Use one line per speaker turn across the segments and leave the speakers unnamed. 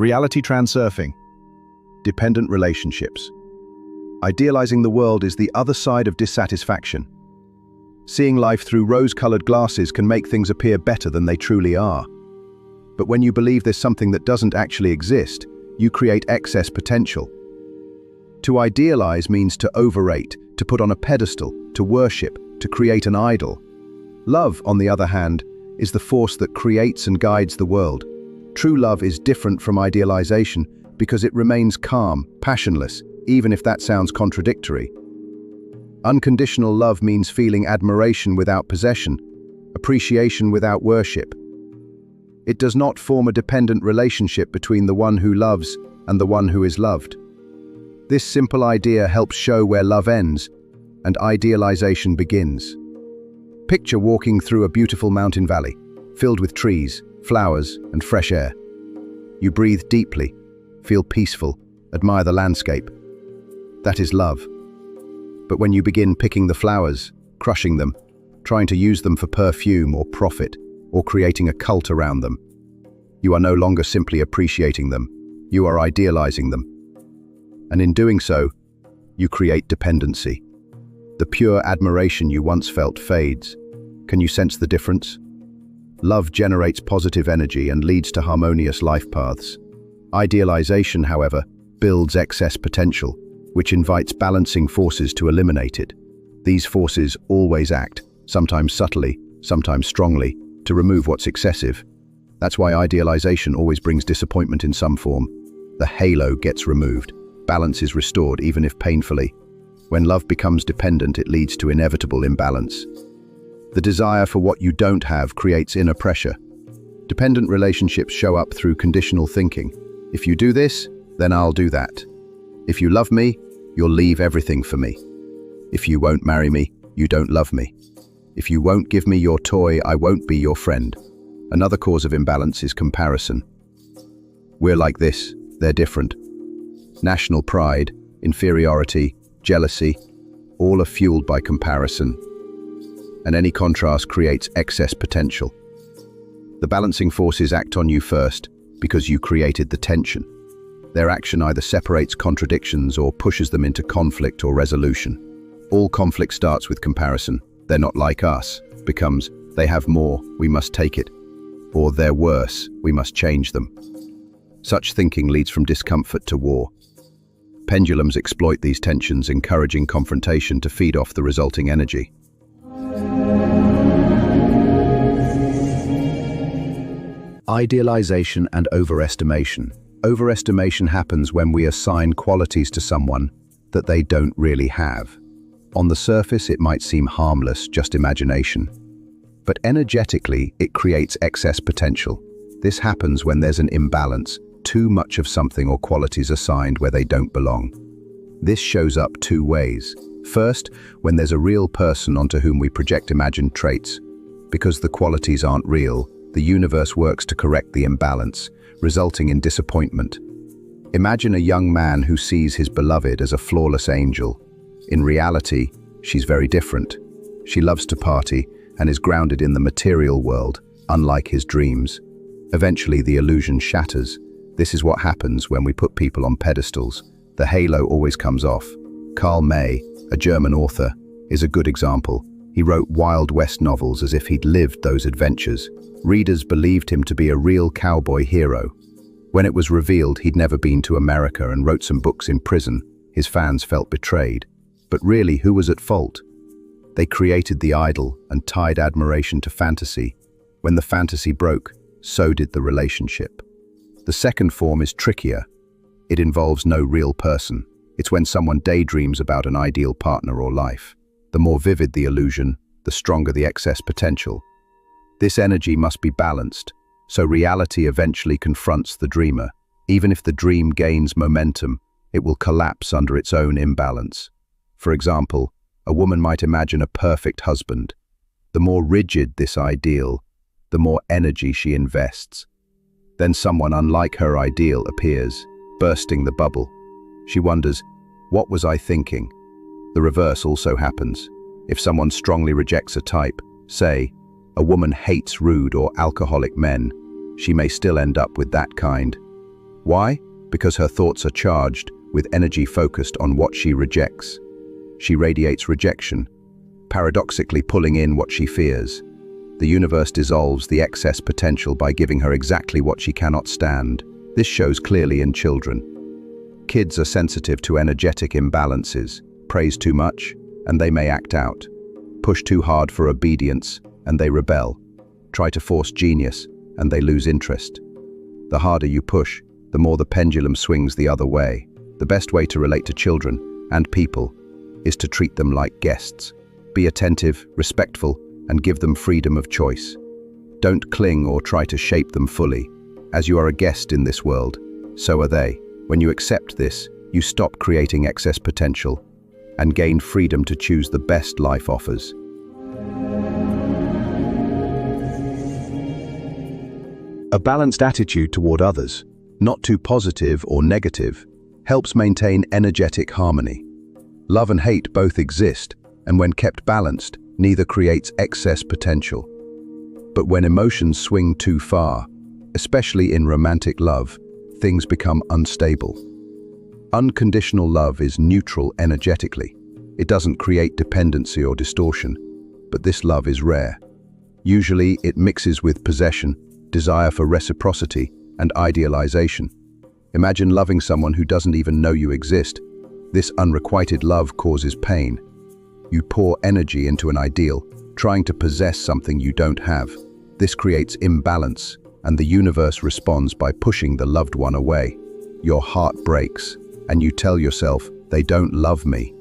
Reality transurfing. Dependent relationships. Idealizing the world is the other side of dissatisfaction. Seeing life through rose-colored glasses can make things appear better than they truly are. But when you believe there's something that doesn't actually exist, you create excess potential. To idealize means to overrate, to put on a pedestal, to worship, to create an idol. Love, on the other hand, is the force that creates and guides the world. True love is different from idealization because it remains calm, passionless, even if that sounds contradictory. Unconditional love means feeling admiration without possession, appreciation without worship. It does not form a dependent relationship between the one who loves and the one who is loved. This simple idea helps show where love ends and idealization begins. Picture walking through a beautiful mountain valley, filled with trees, flowers, and fresh air. You breathe deeply, feel peaceful, admire the landscape. That is love. But when you begin picking the flowers, crushing them, trying to use them for perfume or profit, or creating a cult around them, you are no longer simply appreciating them, you are idealizing them. And in doing so, you create dependency. The pure admiration you once felt fades. Can you sense the difference? Love generates positive energy and leads to harmonious life paths. Idealization, however, builds excess potential, which invites balancing forces to eliminate it. These forces always act, sometimes subtly, sometimes strongly, to remove what's excessive. That's why idealization always brings disappointment in some form. The halo gets removed. Balance is restored, even if painfully. When love becomes dependent, it leads to inevitable imbalance. The desire for what you don't have creates inner pressure. Dependent relationships show up through conditional thinking. If you do this, then I'll do that. If you love me, you'll leave everything for me. If you won't marry me, you don't love me. If you won't give me your toy, I won't be your friend. Another cause of imbalance is comparison. We're like this, they're different. National pride, inferiority, jealousy, all are fueled by comparison. And any contrast creates excess potential. The balancing forces act on you first because you created the tension. Their action either separates contradictions or pushes them into conflict or resolution. All conflict starts with comparison. They're not like us, becomes, they have more, we must take it. Or they're worse, we must change them. Such thinking leads from discomfort to war. Pendulums exploit these tensions, encouraging confrontation to feed off the resulting energy. Idealization and overestimation. Overestimation happens when we assign qualities to someone that they don't really have. On the surface, it might seem harmless, just imagination. But energetically, it creates excess potential. This happens when there's an imbalance, too much of something or qualities assigned where they don't belong. This shows up two ways. First, when there's a real person onto whom we project imagined traits. Because the qualities aren't real, the universe works to correct the imbalance, resulting in disappointment. Imagine a young man who sees his beloved as a flawless angel. In reality, she's very different. She loves to party and is grounded in the material world, unlike his dreams. Eventually, the illusion shatters. This is what happens when we put people on pedestals. The halo always comes off. Karl May, a German author, is a good example. He wrote Wild West novels as if he'd lived those adventures. Readers believed him to be a real cowboy hero. When it was revealed he'd never been to America and wrote some books in prison, his fans felt betrayed. But really, who was at fault? They created the idol and tied admiration to fantasy. When the fantasy broke, so did the relationship. The second form is trickier. It involves no real person. It's when someone daydreams about an ideal partner or life. The more vivid the illusion, the stronger the excess potential. This energy must be balanced, so reality eventually confronts the dreamer. Even if the dream gains momentum, it will collapse under its own imbalance. For example, a woman might imagine a perfect husband. The more rigid this ideal, the more energy she invests. Then someone unlike her ideal appears, bursting the bubble. She wonders, what was I thinking? The reverse also happens. If someone strongly rejects a type, say, a woman hates rude or alcoholic men, she may still end up with that kind. Why? Because her thoughts are charged with energy focused on what she rejects. She radiates rejection, paradoxically pulling in what she fears. The universe dissolves the excess potential by giving her exactly what she cannot stand. This shows clearly in children. Kids are sensitive to energetic imbalances. Praise too much, and they may act out. Push too hard for obedience, and they rebel. Try to force genius, and they lose interest. The harder you push, the more the pendulum swings the other way. The best way to relate to children and people is to treat them like guests. Be attentive, respectful, and give them freedom of choice. Don't cling or try to shape them fully. As you are a guest in this world, so are they. When you accept this, you stop creating excess potential and gain freedom to choose the best life offers. A balanced attitude toward others, not too positive or negative, helps maintain energetic harmony. Love and hate both exist, and when kept balanced, neither creates excess potential. But when emotions swing too far, especially in romantic love, things become unstable. Unconditional love is neutral energetically. It doesn't create dependency or distortion, but this love is rare. Usually it mixes with possession, desire for reciprocity, and idealization. Imagine loving someone who doesn't even know you exist. This unrequited love causes pain. You pour energy into an ideal, trying to possess something you don't have. This creates imbalance, and the universe responds by pushing the loved one away. Your heart breaks, and you tell yourself, they don't love me.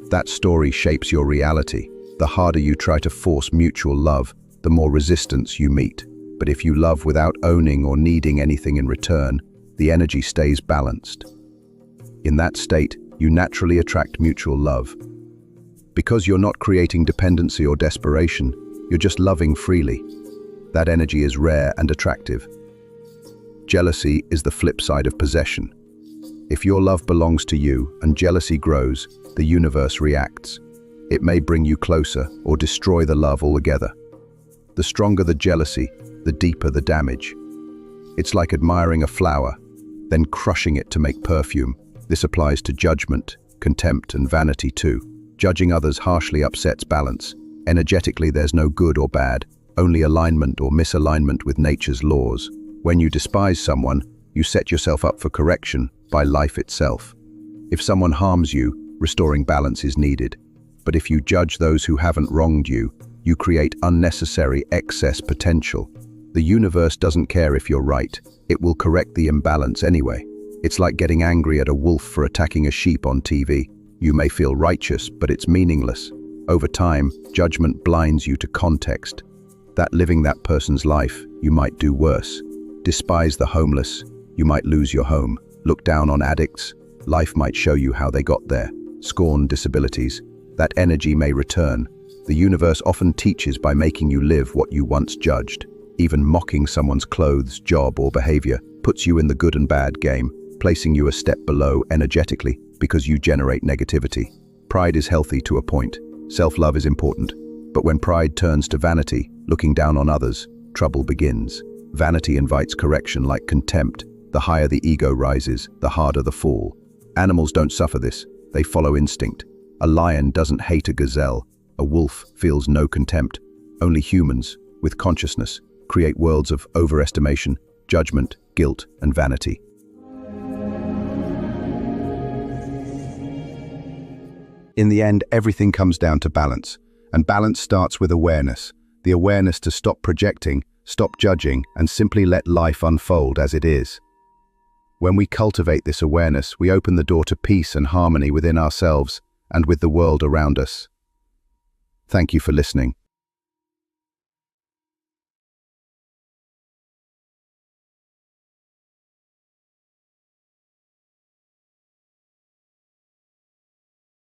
That story shapes your reality. The harder you try to force mutual love, the more resistance you meet. But if you love without owning or needing anything in return, the energy stays balanced. In that state, you naturally attract mutual love. Because you're not creating dependency or desperation, you're just loving freely. That energy is rare and attractive. Jealousy is the flip side of possession. If your love belongs to you and jealousy grows, the universe reacts. It may bring you closer or destroy the love altogether. The stronger the jealousy, the deeper the damage. It's like admiring a flower, then crushing it to make perfume. This applies to judgment, contempt, and vanity too. Judging others harshly upsets balance. Energetically, there's no good or bad, only alignment or misalignment with nature's laws. When you despise someone, you set yourself up for correction by life itself. If someone harms you, restoring balance is needed. But if you judge those who haven't wronged you, you create unnecessary excess potential. The universe doesn't care if you're right. It will correct the imbalance anyway. It's like getting angry at a wolf for attacking a sheep on TV. You may feel righteous, but it's meaningless. Over time, judgment blinds you to context. That living that person's life, you might do worse. Despise the homeless, you might lose your home. Look down on addicts, life might show you how they got there. Scorn disabilities, that energy may return. The universe often teaches by making you live what you once judged. Even mocking someone's clothes, job, or behavior puts you in the good and bad game, placing you a step below energetically because you generate negativity. Pride is healthy to a point. Self-love is important. But when pride turns to vanity, looking down on others, trouble begins. Vanity invites correction like contempt. The higher the ego rises, the harder the fall. Animals don't suffer this. They follow instinct. A lion doesn't hate a gazelle. A wolf feels no contempt. Only humans, with consciousness, create worlds of overestimation, judgment, guilt, and vanity. In the end, everything comes down to balance. And balance starts with awareness. The awareness to stop projecting, stop judging, and simply let life unfold as it is. When we cultivate this awareness, we open the door to peace and harmony within ourselves and with the world around us. Thank you for listening.